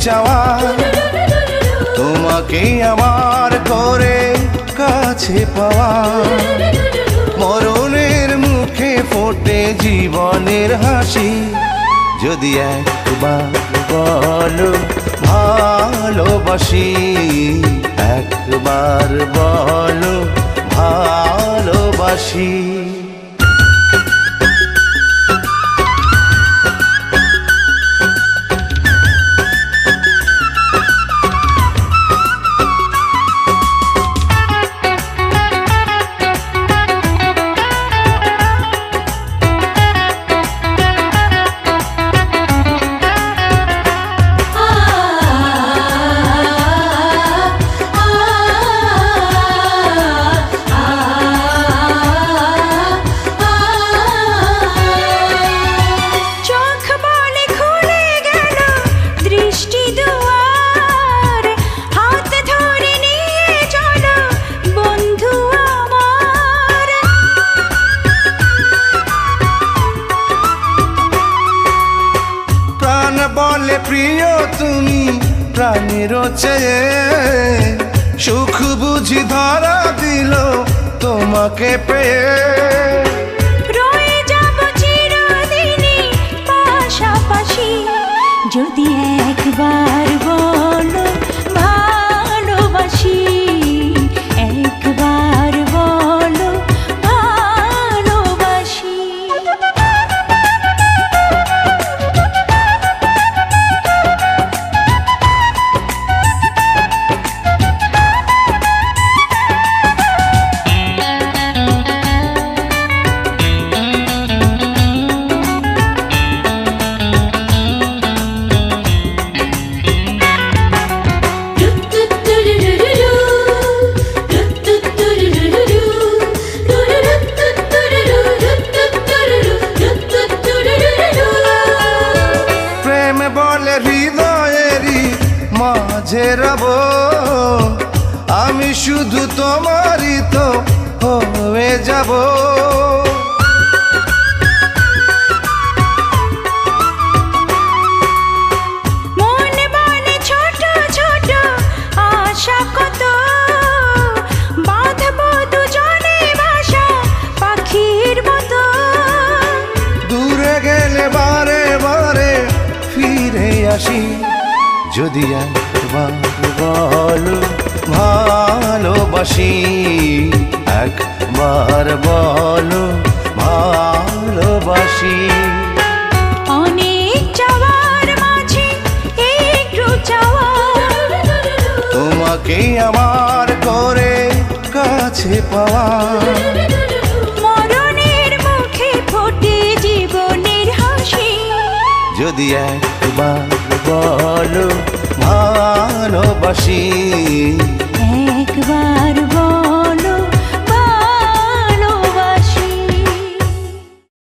চাওয়া তোমাকে আমার করে কাছে পাওয়া মরণের মুখে ফোটে জীবনের হাসি যদি একবার বলো ভালোবাসি একবার বলো ভালোবাসি বলে প্রিয় তুমি প্রাণের চেয়ে সুখ বুঝি ধরা দিল তোমাকে পেয়ে রয়ে যাব চিরদিনই পাশাপাশি যদি একবার বলো ভালোবাসি একবার বলো ভালোবাসি হৃদয়েরই মাঝে রব আমি শুধু তোমারই তো হয়ে যাব মনে মনে ছোট ছোট আশা কত বাঁধবো দুজনে বাসা পাখির মতো দূরে গেলে বারে বারে ফিরে আসি যদি একবার বলো ভালোবাসি একবার বলো ভালোবাসি অনেক চাওয়ার মাঝে একটু চাওয়া তোমাকে আমার করে কাছে পাওয়া মরণের মুখে ফোটে জীবনের হাসি যদি একবার বলো ভালোবাসি